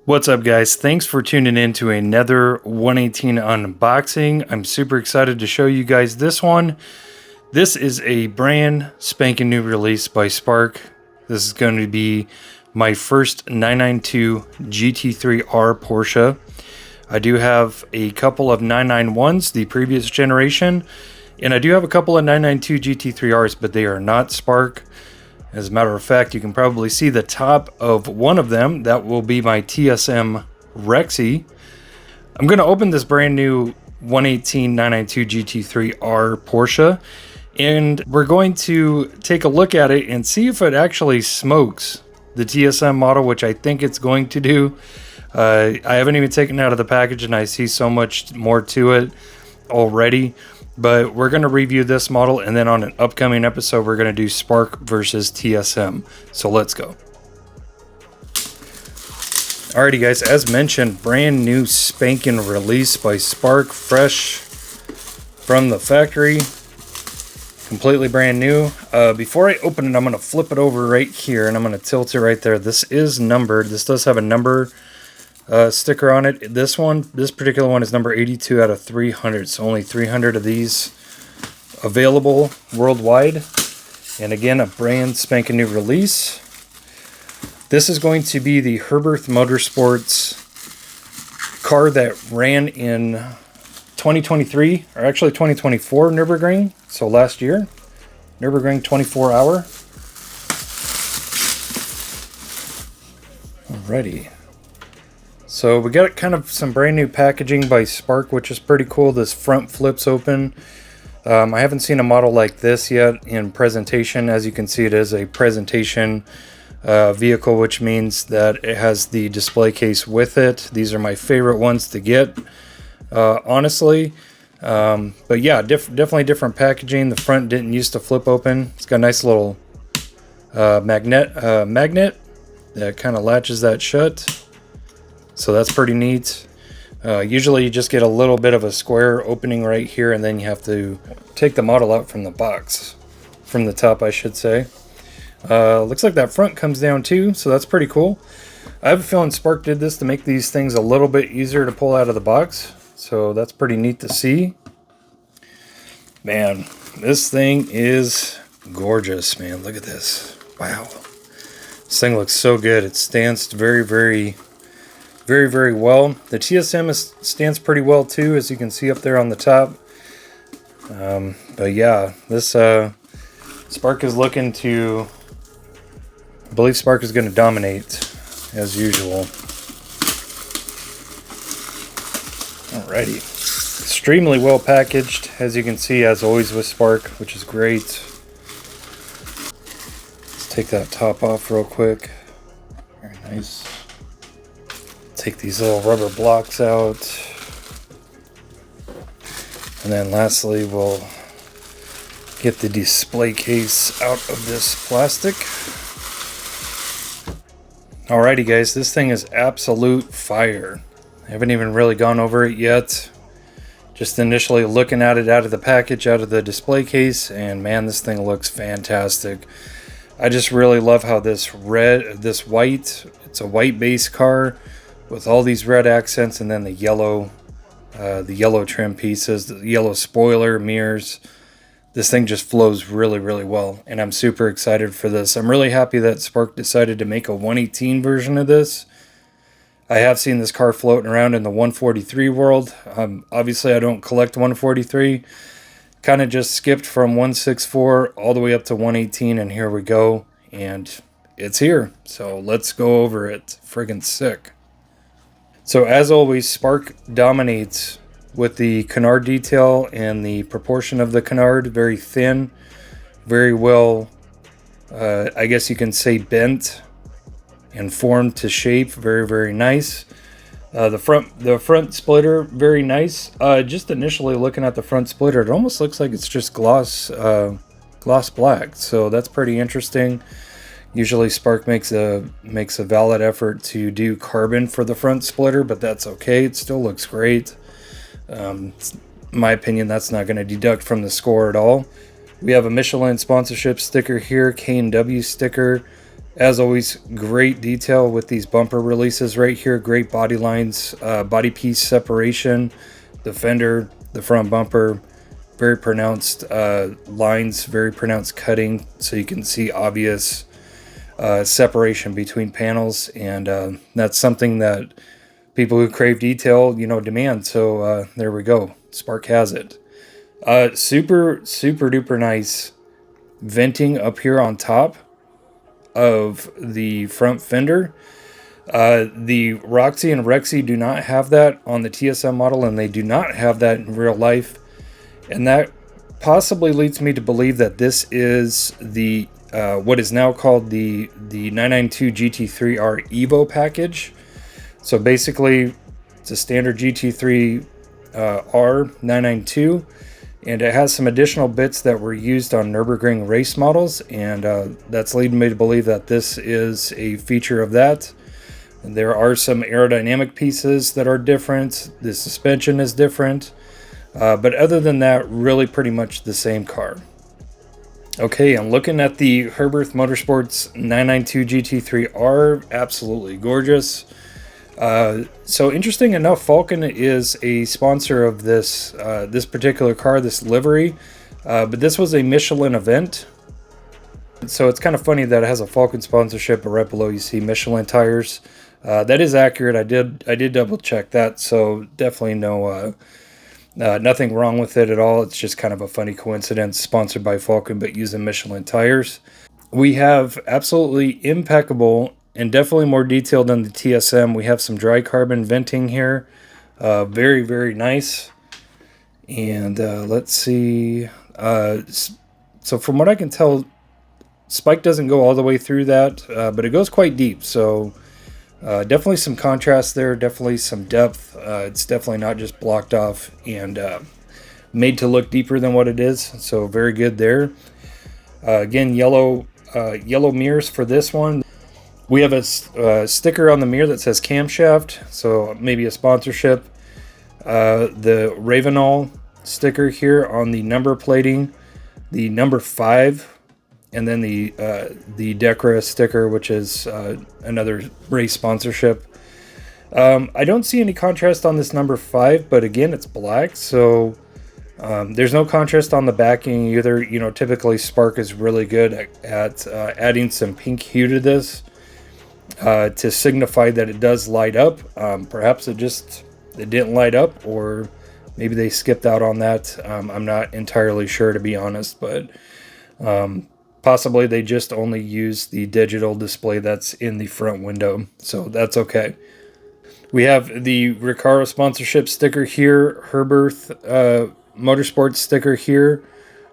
What's up, guys? Thanks for tuning in to another 118 unboxing. I'm super excited to show you guys this one. This is a brand spanking new release by Spark. This is going to be my first 992 GT3R Porsche. I do have a couple of 991s, the previous generation, and I do have a couple of 992 GT3Rs, but they are not Spark. As a matter of fact, you can probably see the top of one of them. That will be my TSM Rexy. I'm going to open this brand new 118 992 GT3R Porsche, and we're going to take a look at it and see if it actually smokes the TSM model, which I think it's going to do. I haven't even taken it out of the package, and I see so much more to it already. But we're going to review this model, and then on an upcoming episode, we're going to do Spark versus TSM. So let's go. Alrighty, guys, as mentioned, brand new spanking release by Spark, fresh from the factory, completely brand new. Before I open it, I'm going to flip it over right here, and I'm going to tilt it right there. This is numbered. This does have a number sticker on it. This particular one is number 82 out of 300, so only 300 of these available worldwide. And again, a brand spanking new release. This is going to be the Herberth Motorsports car that ran in 2023, or actually 2024 Nurburgring, so last year. Nurburgring 24 hour. Alrighty. So we got kind of some brand new packaging by Spark, which is pretty cool. This front flips open. I haven't seen a model like this yet in presentation. As you can see, it is a presentation vehicle, which means that it has the display case with it. These are my favorite ones to get, honestly. But yeah, definitely different packaging. The front didn't used to flip open. It's got a nice little magnet that kind of latches that shut. So that's pretty neat. Usually you just get a little bit of a square opening right here, and then you have to take the model out from the box. From the top, I should say. Looks like that front comes down too, so that's pretty cool. I have a feeling Spark did this to make these things a little bit easier to pull out of the box. So that's pretty neat to see. Man, this thing is gorgeous, man. Look at this. Wow. This thing looks so good. It stands very, very well. The TSM stands pretty well too, as you can see up there on the top. But yeah, this Spark is looking to, I believe Spark is going to dominate as usual. Alrighty, extremely well packaged, as you can see, as always with Spark, which is great. Let's take that top off real quick. Very nice. Take these little rubber blocks out, and then lastly we'll get the display case out of this plastic. Alrighty, guys, this thing is absolute fire. I haven't even really gone over it yet, just initially looking at it out of the package, out of the display case, and man, this thing looks fantastic. I just really love how it's a white base car with all these red accents, and then the yellow trim pieces, the yellow spoiler, mirrors. This thing just flows really, really well, and I'm super excited for this. I'm really happy that Spark decided to make a 118 version of this. I have seen this car floating around in the 143 world. Obviously, I don't collect 143. Kind of just skipped from 164 all the way up to 118, and here we go. And it's here, so let's go over it. Friggin' sick. So as always, Spark dominates with the canard detail and the proportion of the canard. Very thin, very well, I guess you can say, bent and formed to shape. Very, very nice. The front splitter, very nice. Just initially looking at the front splitter, it almost looks like it's just gloss black. So that's pretty interesting. Usually Spark makes a valid effort to do carbon for the front splitter, but that's okay. It still looks great. In my opinion, that's not going to deduct from the score at all. We have a Michelin sponsorship sticker here, K&W sticker. As always, great detail with these bumper releases right here. Great body lines, body piece separation, the fender, the front bumper, very pronounced lines, very pronounced cutting, so you can see obvious separation between panels, and that's something that people who crave detail, demand. So there we go. Spark has it. Super duper nice venting up here on top of the front fender. The Roxy and Rexy do not have that on the TSM model, and they do not have that in real life. And that possibly leads me to believe that this is the what is now called the 992 GT3R Evo package. So basically, it's a standard GT3R 992. And it has some additional bits that were used on Nurburgring race models, and that's leading me to believe that this is a feature of that. And there are some aerodynamic pieces that are different. The suspension is different. But other than that, really pretty much the same car. Okay, I'm looking at the Herberth Motorsports 992 GT3R. Absolutely gorgeous. So interesting enough, Falken is a sponsor of this this particular car, this livery, but this was a Michelin event. So it's kind of funny that it has a Falken sponsorship, but right below you see Michelin tires. That is accurate. I did double check that, so definitely nothing wrong with it at all. It's just kind of a funny coincidence, sponsored by Falken but using Michelin tires. We have absolutely impeccable and definitely more detailed than the TSM. We have some dry carbon venting here. Very, very nice. And let's see. So from what I can tell, spike doesn't go all the way through that, but it goes quite deep. So definitely some contrast there, definitely some depth. It's definitely not just blocked off and made to look deeper than what it is. So very good there. Again, yellow mirrors for this one. We have a sticker on the mirror that says camshaft, so maybe a sponsorship. The Ravenol sticker here on the number plating, the number 5, and then the Decra sticker, which is another race sponsorship. I don't see any contrast on this number 5, but again, it's black, so there's no contrast on the backing either. Typically Spark is really good at adding some pink hue to this. To signify that it does light up. Perhaps it didn't light up, or maybe they skipped out on that. I'm not entirely sure, to be honest, but possibly they just only use the digital display that's in the front window, so that's okay. We have the Recaro sponsorship sticker here, Herberth Motorsports sticker here,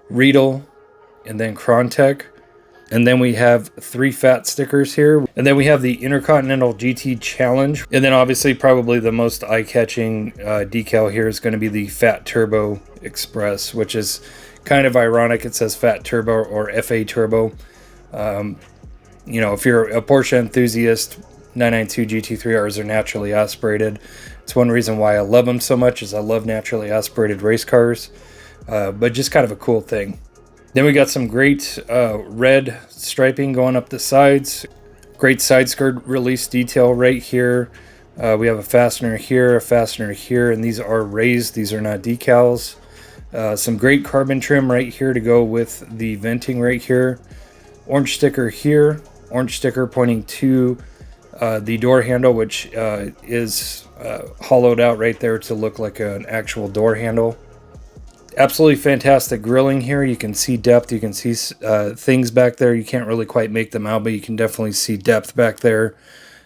Riedel, and then Krontec. And then we have 3 fat stickers here. And then we have the Intercontinental GT Challenge. And then obviously probably the most eye-catching decal here is going to be the Fat Turbo Express, which is kind of ironic. It says Fat Turbo or FA Turbo. If you're a Porsche enthusiast, 992 GT3Rs are naturally aspirated. It's one reason why I love them so much, is I love naturally aspirated race cars. But just kind of a cool thing. Then we got some great red striping going up the sides. Great side skirt release detail right here. We have a fastener here, and these are raised. These are not decals. Some great carbon trim right here to go with the venting right here. Orange sticker here. Orange sticker pointing to the door handle, which is hollowed out right there to look like an actual door handle. Absolutely fantastic grilling here. You can see depth. You can see things back there. You can't really quite make them out, but you can definitely see depth back there,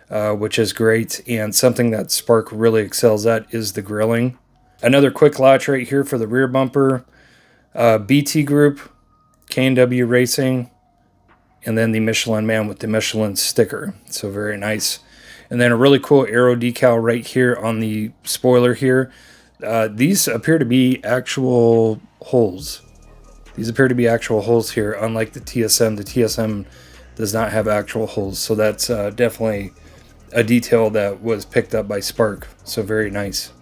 which is great. And something that Spark really excels at is the grilling. Another quick latch right here for the rear bumper. BT Group, K&W Racing, and then the Michelin Man with the Michelin sticker. So very nice. And then a really cool aero decal right here on the spoiler here. These appear to be actual holes. These appear to be actual holes here, unlike the TSM. The TSM does not have actual holes, so that's definitely a detail that was picked up by Spark. So very nice.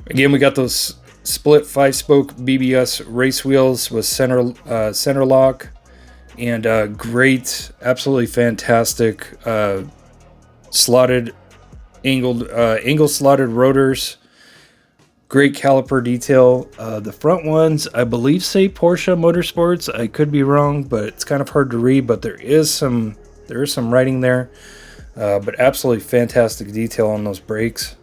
Again, we got those split 5-spoke BBS race wheels with center lock, and great, absolutely fantastic slotted, angle slotted rotors. Great caliper detail. The front ones, I believe, say Porsche Motorsports. I could be wrong, but it's kind of hard to read. But there is some writing there. But absolutely fantastic detail on those brakes.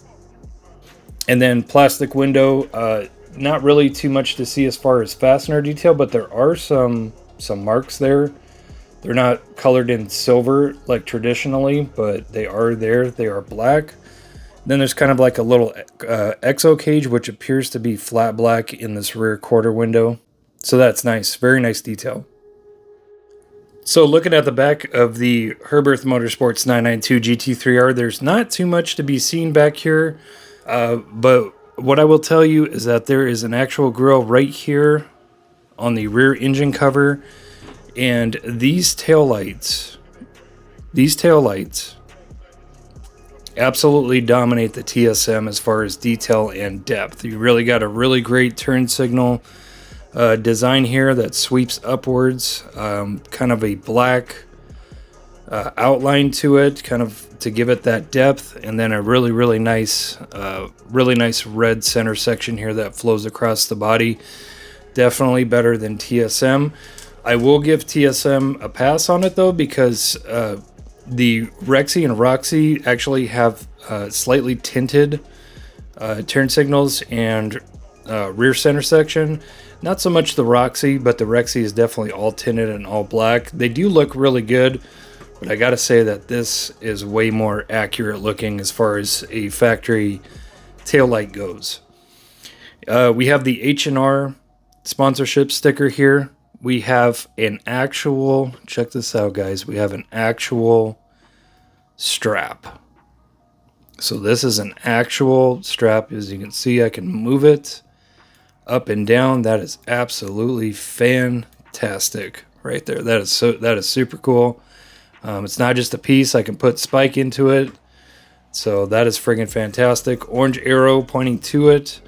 And then plastic window. Not really too much to see as far as fastener detail, but there are some marks there. They're not colored in silver like traditionally, but they are there. They are black. Then there's kind of like a little exo cage, which appears to be flat black in this rear quarter window. So that's nice. Very nice detail. So looking at the back of the Herberth Motorsports 992 GT3R, there's not too much to be seen back here. But what I will tell you is that there is an actual grille right here on the rear engine cover. And these taillights absolutely dominate the TSM as far as detail and depth. You really got a really great turn signal design here that sweeps upwards, kind of a black outline to it, kind of to give it that depth, and then a really nice red center section here that flows across the body. Definitely better than TSM. I will give TSM a pass on it though, because the Rexy and Roxy actually have slightly tinted turn signals and rear center section. Not so much the Roxy, but the Rexy is definitely all tinted and all black. They do look really good, but I gotta say that this is way more accurate looking as far as a factory taillight goes. We have the H&R sponsorship sticker here. We have an actual, check this out guys, we have an actual strap. So this is an actual strap. As you can see, I can move it up and down. That is absolutely fantastic right there. That is super cool. It's not just a piece. I can put spike into it. So that is friggin' fantastic. Orange arrow pointing to it.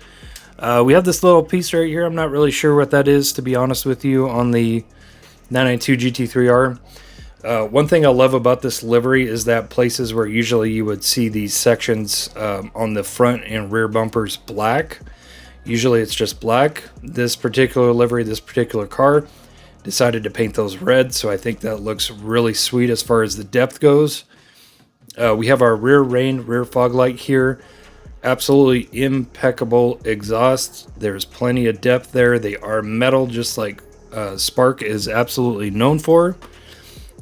We have this little piece right here. I'm not really sure what that is, to be honest with you, on the 992 GT3R. One thing I love about this livery is that places where usually you would see these sections on the front and rear bumpers black, usually it's just black. This particular livery, this particular car, decided to paint those red, so I think that looks really sweet as far as the depth goes. We have our rear rain, rear fog light here. Absolutely impeccable exhaust. There's plenty of depth there. They are metal, just like Spark is absolutely known for.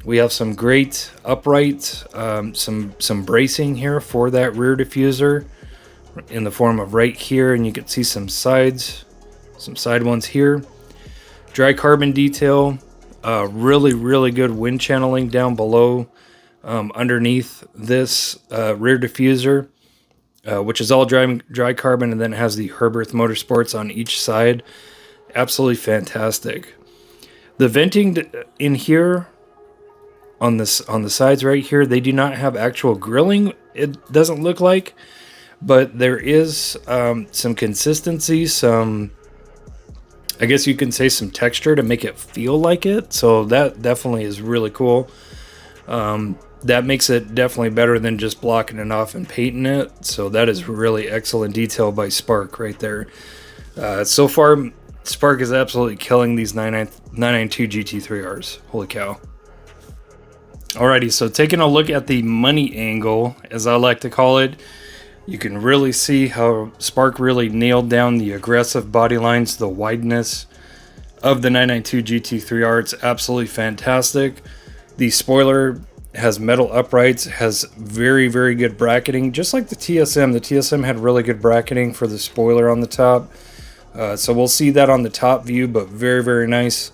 We have some great upright, some bracing here for that rear diffuser in the form of right here, and you can see some side ones here. Dry carbon detail, really good wind channeling down below underneath this rear diffuser. Which is all dry carbon, and then it has the Herberth Motorsports on each side. Absolutely fantastic. The venting in here on the sides right here, they do not have actual grilling. It doesn't look like, but there is some consistency, I guess you can say some texture to make it feel like it. So that definitely is really cool. That makes it definitely better than just blocking it off and painting it. So that is really excellent detail by Spark right there. So far, Spark is absolutely killing these 992 GT3Rs. Holy cow. Alrighty, so taking a look at the money angle, as I like to call it, you can really see how Spark really nailed down the aggressive body lines, the wideness of the 992 GT3R. It's absolutely fantastic. The spoiler has metal uprights, has very good bracketing, just like the TSM. The TSM had really good bracketing for the spoiler on the top. So we'll see that on the top view, but very nice.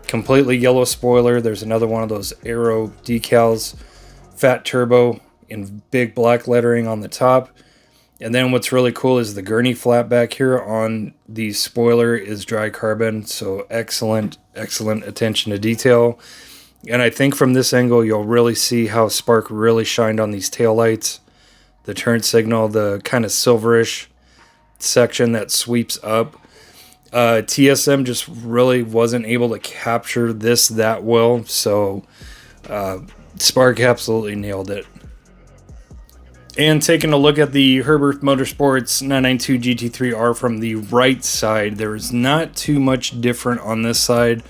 Completely yellow spoiler. There's another one of those Aero decals, fat turbo in big black lettering on the top. And then what's really cool is the gurney flap back here on the spoiler is dry carbon. So excellent attention to detail. And I think from this angle, you'll really see how Spark really shined on these taillights. The turn signal, the kind of silverish section that sweeps up. TSM just really wasn't able to capture this that well, so Spark absolutely nailed it. And taking a look at the Herberth Motorsports 992 GT3R from the right side, there is not too much different on this side,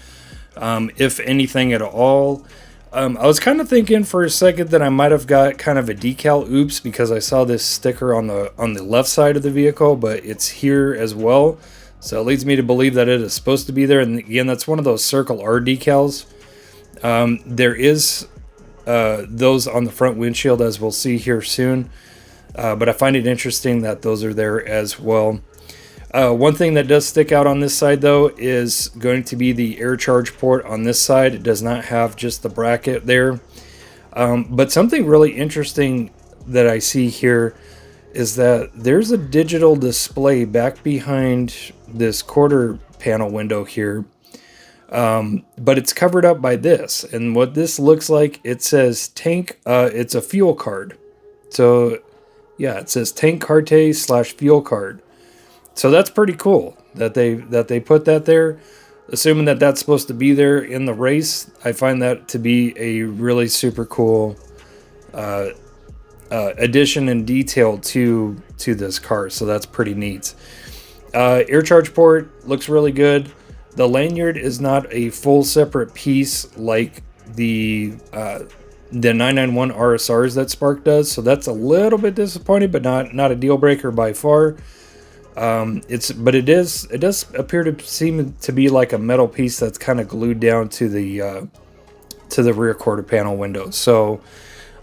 if anything at all. I was kind of thinking for a second that I might have got kind of a decal oops, because I saw this sticker on the left side of the vehicle, but it's here as well. So it leads me to believe that it is supposed to be there. And again, that's one of those Circle R decals. There is those on the front windshield, as we'll see here soon. But I find it interesting that those are there as well. One thing that does stick out on this side, though, is going to be the air charge port on this side. It does not have just the bracket there. But something really interesting that I see here is that there's a digital display back behind this quarter panel window here. But it's covered up by this. And what this looks like, it says tank, it's a fuel card. So yeah, it says tank carte / fuel card. So that's pretty cool that they put that there. Assuming that that's supposed to be there in the race, I find that to be a really super cool addition and detail to this car. So that's pretty neat. Air charge port looks really good. The lanyard is not a full separate piece like the 991 RSRs that Spark does, so that's a little bit disappointing, but not a deal breaker by far. It does appear to seem to be like a metal piece that's kind of glued down to the rear quarter panel window. So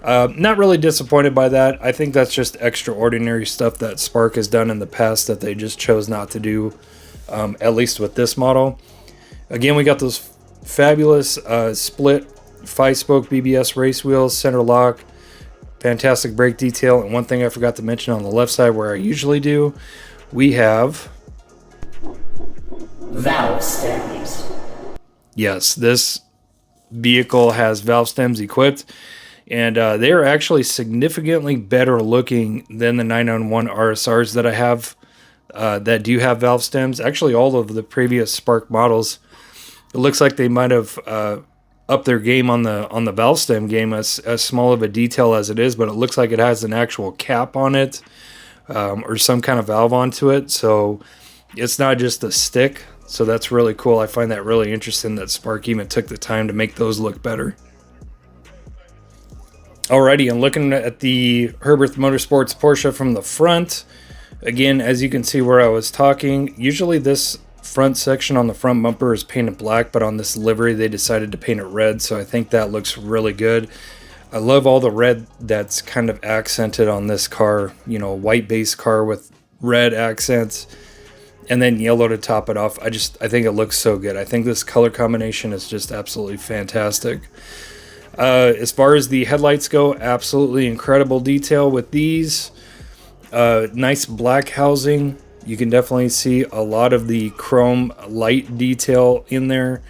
not really disappointed by that. I think that's just extraordinary stuff that Spark has done in the past that they just chose not to do, at least with this model. Again, we got those fabulous split 5-spoke BBS race wheels, center lock, fantastic brake detail, and one thing I forgot to mention on the left side where I usually do, we have valve stems. Yes, this vehicle has valve stems equipped, and they are actually significantly better looking than the 991 RSRs that I have that do have valve stems. Actually, all of the previous Spark models, it looks like they might have upped their game on the valve stem game, as small of a detail as it is, but it looks like it has an actual cap on it, or some kind of valve onto it, so it's not just a stick. So that's really cool. I find that really interesting that Spark even took the time to make those look better. Alrighty, and looking at the Herberth Motorsports Porsche from the front, again, as you can see where I was talking, usually this front section on the front bumper is painted black, but on this livery they decided to paint it red, so I think that looks really good. I love all the red that's kind of accented on this car, you know, white base car with red accents and then yellow to top it off. I think it looks so good. I think this color combination is just absolutely fantastic. As far as the headlights go, absolutely incredible detail with these. Nice black housing. You can definitely see a lot of the chrome light detail in there.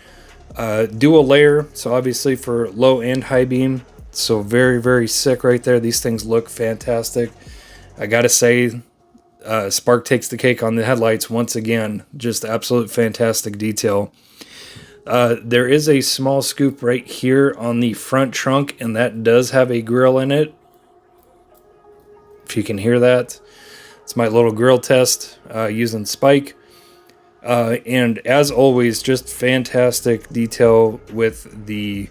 Dual layer, so obviously for low and high beam. So very, very sick right there. These things look fantastic. I gotta say, Spark takes the cake on the headlights once again. Just absolute fantastic detail. There is a small scoop right here on the front trunk, and that does have a grill in it. If you can hear that. It's my little grill test using Spike. And as always, just fantastic detail with the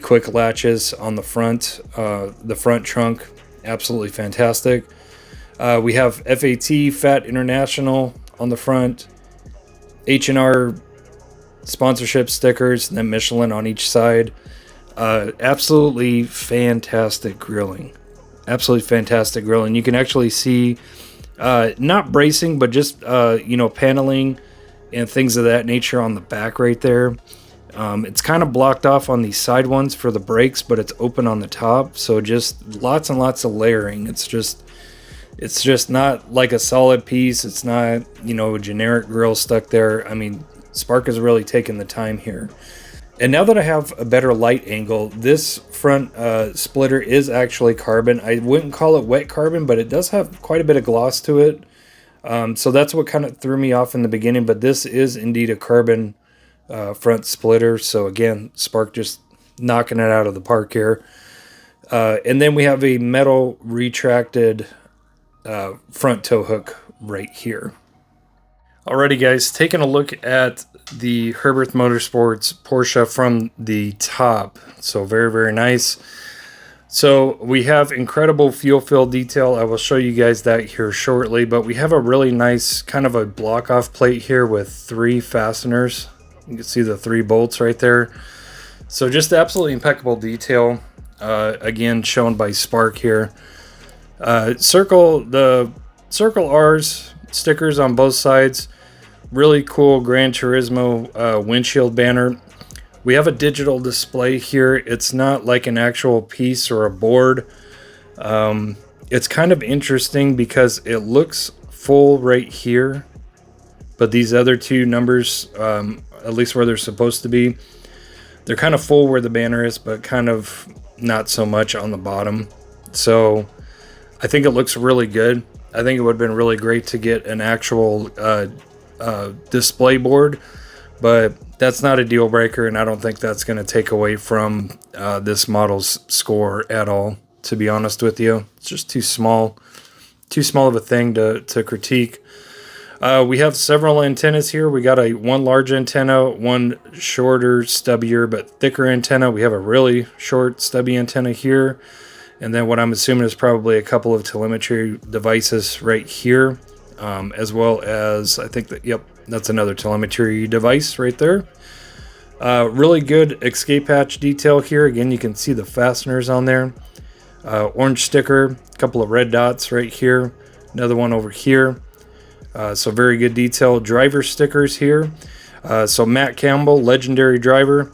quick latches on the front trunk. Absolutely fantastic. We have FAT International on the front, H&R sponsorship stickers, and then Michelin on each side. Absolutely fantastic grilling. Absolutely fantastic grilling. You can actually see not bracing, but just paneling and things of that nature on the back right there. It's kind of blocked off on the side ones for the brakes, but it's open on the top, so just lots and lots of layering. It's just not like a solid piece. It's not, a generic grill stuck there. I mean, Spark has really taken the time here. And now that I have a better light angle, this front splitter is actually carbon. I wouldn't call it wet carbon, but it does have quite a bit of gloss to it. So that's what kind of threw me off in the beginning, but this is indeed a carbon front splitter. So again, Spark just knocking it out of the park here. And then we have a metal retracted front tow hook right here. Alrighty guys, taking a look at the Herberth Motorsports Porsche from the top. So very, very nice. So we have incredible fuel fill detail. I will show you guys that here shortly, but we have a really nice kind of a block off plate here with 3 fasteners. You can see the 3 bolts right there. So just absolutely impeccable detail. Again, shown by Spark here. The Circle R's stickers on both sides. Really cool Gran Turismo windshield banner. We have a digital display here. It's not like an actual piece or a board. It's kind of interesting because it looks full right here, but these other 2 numbers, at least where they're supposed to be, they're kind of full where the banner is, but kind of not so much on the bottom. So I think it looks really good. I think it would have been really great to get an actual display board, but that's not a deal breaker, and I don't think that's going to take away from this model's score at all, to be honest with you. It's just too small of a thing to critique. We have several antennas here. We got one large antenna, one shorter, stubbier, but thicker antenna. We have a really short, stubby antenna here. And then what I'm assuming is probably a couple of telemetry devices right here. As well as, I think that, yep, that's another telemetry device right there. Really good escape hatch detail here. Again, you can see the fasteners on there. Orange sticker, a couple of red dots right here. Another one over here. So very good detail. Driver stickers here. So Matt Campbell, legendary driver.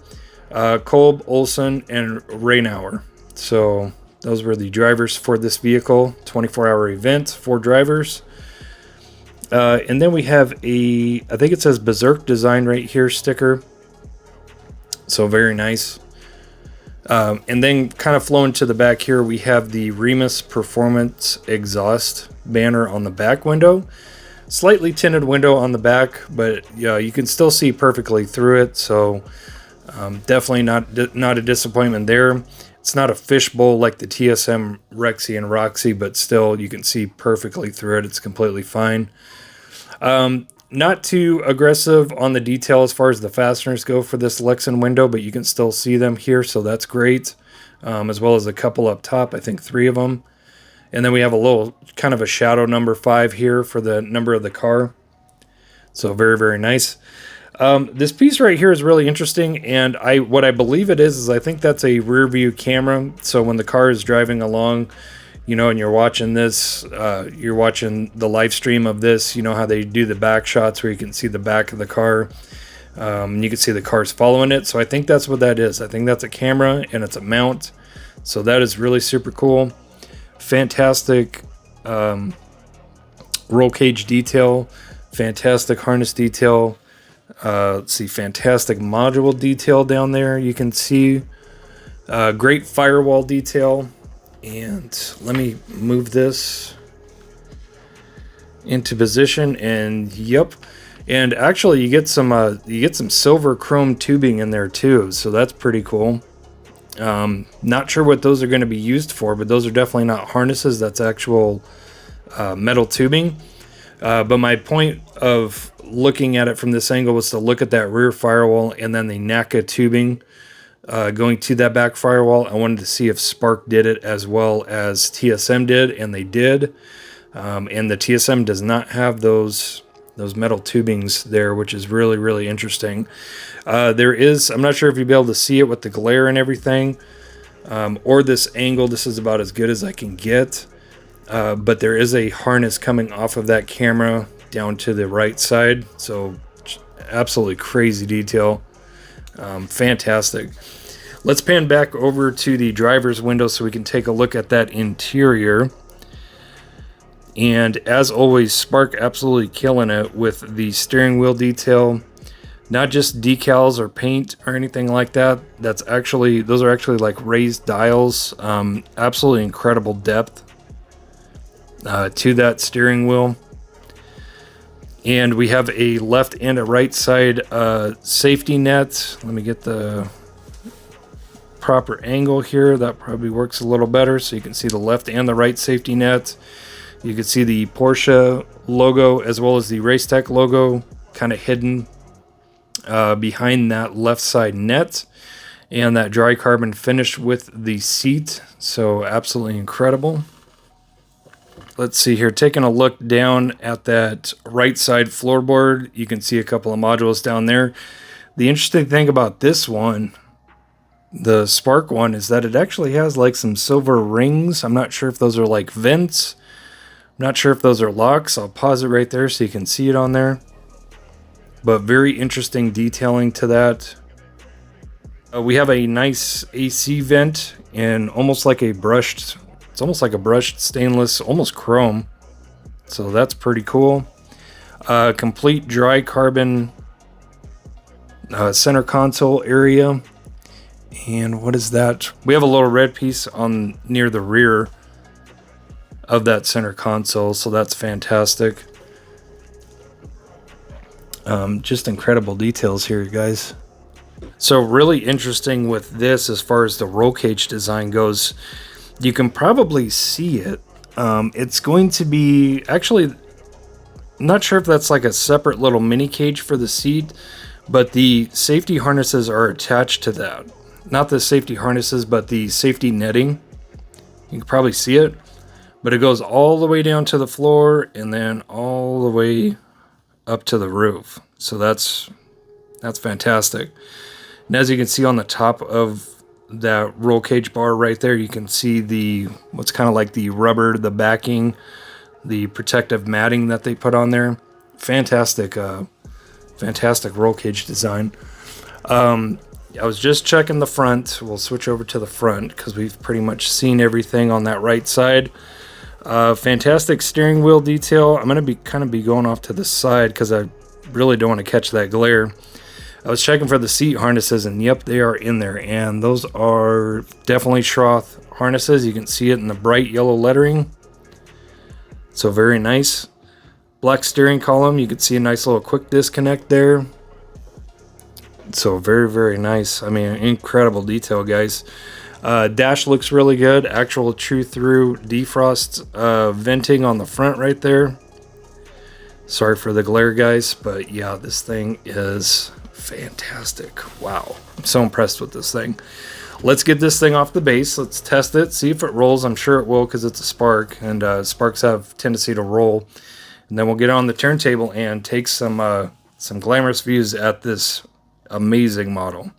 Kolb, Olsen, and Raynauer. So those were the drivers for this vehicle. 24-hour event, 4 drivers. And then we have I think it says Berserk Design right here sticker. So very nice. And then kind of flowing to the back here, we have the Remus Performance exhaust banner on the back window. Slightly tinted window on the back, but yeah, you can still see perfectly through it. So definitely not a disappointment there. It's not a fishbowl like the TSM Rexy and Roxy, but still you can see perfectly through it. It's completely fine. Not too aggressive on the detail as far as the fasteners go for this Lexan window, but you can still see them here, so that's great. As well as a couple up top, I think 3 of them. And then we have a little kind of a shadow number 5 here for the number of the car. So very, very nice. This piece right here is really interesting, and what I believe it is I think that's a rear view camera. So when the car is driving along, you know, and you're watching this, you're watching the live stream of this, you know how they do the back shots where you can see the back of the car. And you can see the cars following it. So I think that's what that is. I think that's a camera and it's a mount. So that is really super cool. Fantastic roll cage detail. Fantastic harness detail. Let's see, fantastic module detail down there. You can see great firewall detail. And let me move this into position, and yep. And actually, you get some silver chrome tubing in there too, so that's pretty cool. Not sure what those are going to be used for, but those are definitely not harnesses. That's actual metal tubing. But my point of looking at it from this angle was to look at that rear firewall and then the NACA tubing going to that back firewall. I wanted to see if Spark did it as well as TSM did, and they did. And the TSM does not have those metal tubings there, which is really, really interesting. There is, I'm not sure if you'll be able to see it with the glare and everything, or this angle. This is about as good as I can get. But there is a harness coming off of that camera down to the right side. So absolutely crazy detail. Fantastic. Let's pan back over to the driver's window so we can take a look at that interior. And as always, Spark absolutely killing it with the steering wheel detail. Not just decals or paint or anything like that. Those are actually like raised dials. Absolutely incredible depth to that steering wheel. And we have a left and a right side safety net. Let me get the proper angle here. That probably works a little better, so you can see the left and the right safety net. You can see the Porsche logo as well as the Racetech logo kind of hidden behind that left side net, and that dry carbon finish with the seat. So absolutely incredible. Let's see here, taking a look down at that right side floorboard, you can see a couple of modules down there. The interesting thing about this one, the Spark one, is that it actually has like some silver rings. I'm not sure if those are like vents. I'm not sure if those are locks. I'll pause it right there so you can see it on there. But very interesting detailing to that. We have a nice AC vent and almost like a brushed, it's almost like a brushed stainless, almost chrome. So that's pretty cool. Complete dry carbon center console area. And what is that? We have a little red piece on near the rear of that center console, so that's fantastic. Just incredible details here, guys. So really interesting with this as far as the roll cage design goes. You can probably see it. It's going to be, actually, I'm not sure if that's like a separate little mini cage for the seat, but the safety harnesses are attached to that. Not the safety harnesses, but the safety netting. You can probably see it, but it goes all the way down to the floor and then all the way up to the roof. So that's fantastic. And as you can see on the top of that roll cage bar right there, you can see the what's kind of like the rubber, the backing, the protective matting that they put on there. Fantastic, fantastic roll cage design. I was just checking the front. We'll switch over to the front because we've pretty much seen everything on that right side. Fantastic steering wheel detail. I'm going to kind of be going off to the side because I really don't want to catch that glare. I was checking for the seat harnesses, and yep, they are in there. And those are definitely Schroth harnesses. You can see it in the bright yellow lettering. So very nice. Black steering column. You can see a nice little quick disconnect there. So very, very nice. I mean, incredible detail, guys. Dash looks really good. Actual true through defrost venting on the front right there. Sorry for the glare, guys, but yeah, this thing is fantastic. Wow, I'm so impressed with this thing. Let's get this thing off the base. Let's test it, see if it rolls. I'm sure it will because it's a Spark, and Sparks have tendency to roll. And then we'll get on the turntable and take some glamorous views at this amazing model.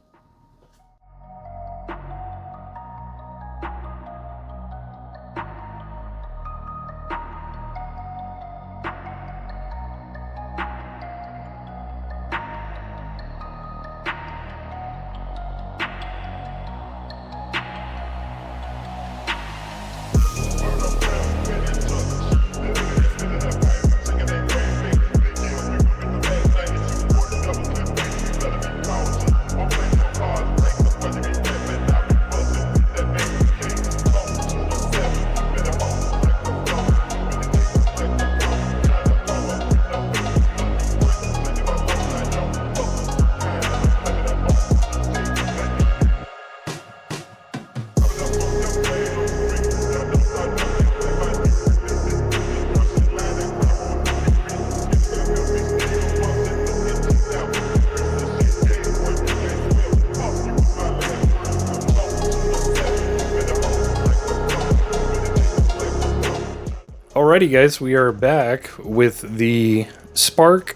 Alrighty guys, we are back with the Spark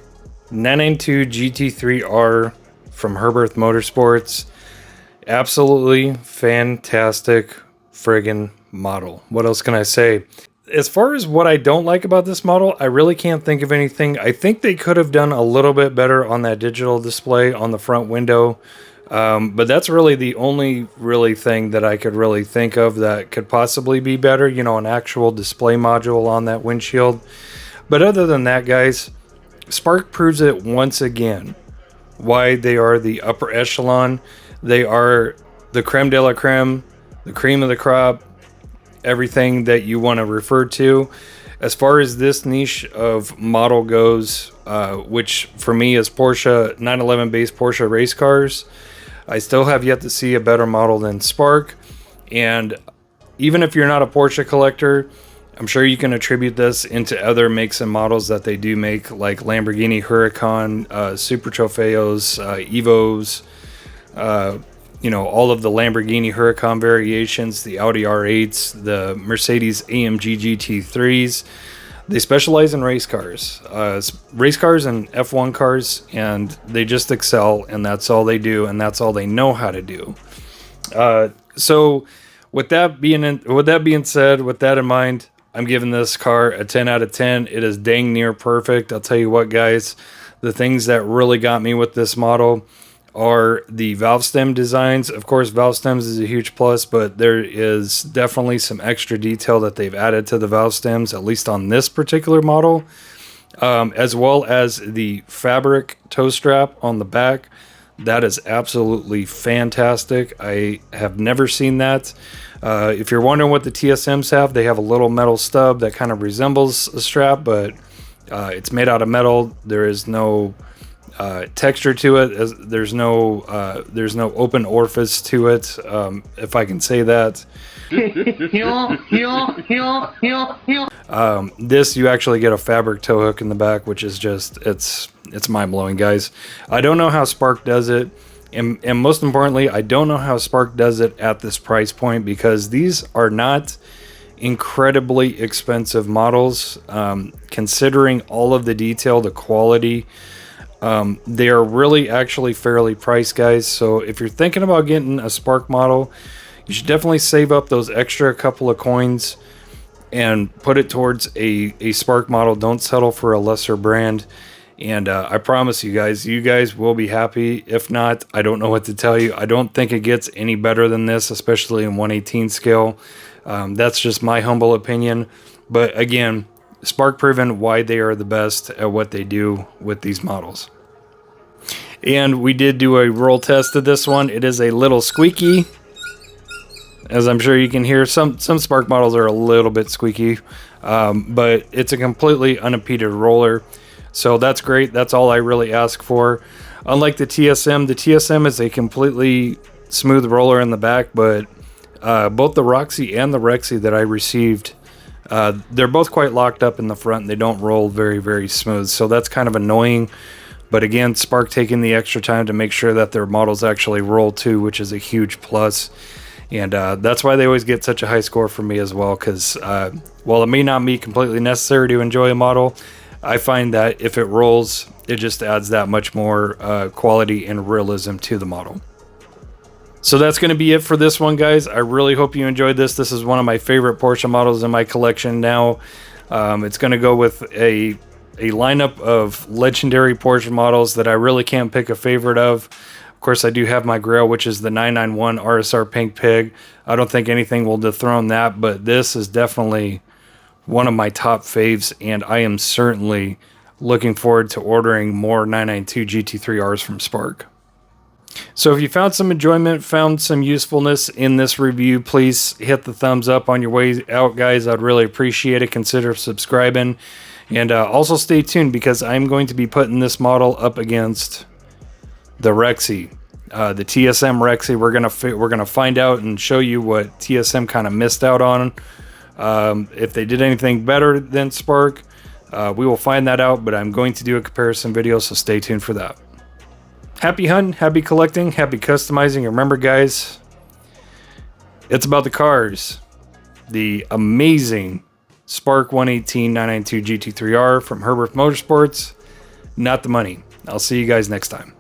992 GT3R from Herberth Motorsports. Absolutely fantastic friggin' model. What else can I say? As far as what I don't like about this model, I really can't think of anything. I think they could have done a little bit better on that digital display on the front window. But that's really the only thing that I could really think of that could possibly be better, you know, an actual display module on that windshield. But other than that, guys, Spark proves it once again why they are the upper echelon. They are the creme de la creme, the cream of the crop, everything that you want to refer to. As far as this niche of model goes, which for me is Porsche 911 base Porsche race cars, I still have yet to see a better model than Spark. And even if you're not a Porsche collector, I'm sure you can attribute this into other makes and models that they do make, like Lamborghini Huracan, Super Trofeos, Evos, you know, all of the Lamborghini Huracan variations, the Audi R8s, the Mercedes AMG GT3s. They specialize in race cars and F1 cars, and they just excel, and that's all they do, and that's all they know how to do. So with that being said, with that in mind, I'm giving this car a 10 out of 10. It is dang near perfect. I'll tell you what, guys, the things that really got me with this model are the valve stem designs. Of course, valve stems is a huge plus, but there is definitely some extra detail that they've added to the valve stems, at least on this particular model, as well as the fabric toe strap on the back. That is absolutely fantastic. I have never seen that. If you're wondering what the TSMs have, they have a little metal stub that kind of resembles a strap, but it's made out of metal. There is no texture to it. There's no open orifice to it, if I can say that. This, you actually get a fabric tow hook in the back, which is just, it's mind-blowing, guys. I don't know how Spark does it, and most importantly, I don't know how Spark does it at this price point, because these are not incredibly expensive models, considering all of the detail, the quality. They are really actually fairly priced, guys. So if you're thinking about getting a Spark model, you should definitely save up those extra couple of coins and put it towards a Spark model. Don't settle for a lesser brand. And I promise you guys will be happy. If not, I don't know what to tell you. I don't think it gets any better than this, especially in 1/18 scale. That's just my humble opinion. But again, Spark proven why they are the best at what they do with these models. And we did do a roll test of this one. It is a little squeaky, as I'm sure you can hear. Some Spark models are a little bit squeaky, but it's a completely unimpeded roller. So that's great. That's all I really ask for. Unlike the TSM is a completely smooth roller in the back, but both the Roxy and the Rexy that I received, they're both quite locked up in the front, and they don't roll very, very smooth. So that's kind of annoying. But again, Spark taking the extra time to make sure that their models actually roll too, which is a huge plus. And that's why they always get such a high score for me as well, because while it may not be completely necessary to enjoy a model, I find that if it rolls, it just adds that much more quality and realism to the model. So that's going to be it for this one, guys. I really hope you enjoyed this. This is one of my favorite Porsche models in my collection now. It's going to go with a lineup of legendary Porsche models that I really can't pick a favorite of. Of course, I do have my grail, which is the 991 RSR Pink Pig. I don't think anything will dethrone that, but this is definitely one of my top faves, and I am certainly looking forward to ordering more 992 GT3Rs from Spark. So if you found some enjoyment, found some usefulness in this review, please hit the thumbs up on your way out, guys. I'd really appreciate it. Consider subscribing, and also stay tuned, because I'm going to be putting this model up against the Rexy, the TSM Rexy. We're gonna find out and show you what TSM kind of missed out on. If they did anything better than Spark, we will find that out, but I'm going to do a comparison video, so stay tuned for that. Happy hunting, happy collecting, happy customizing. Remember, guys, it's about the cars. The amazing Spark 118 992 GT3R from Herberth Motorsports, not the money. I'll see you guys next time.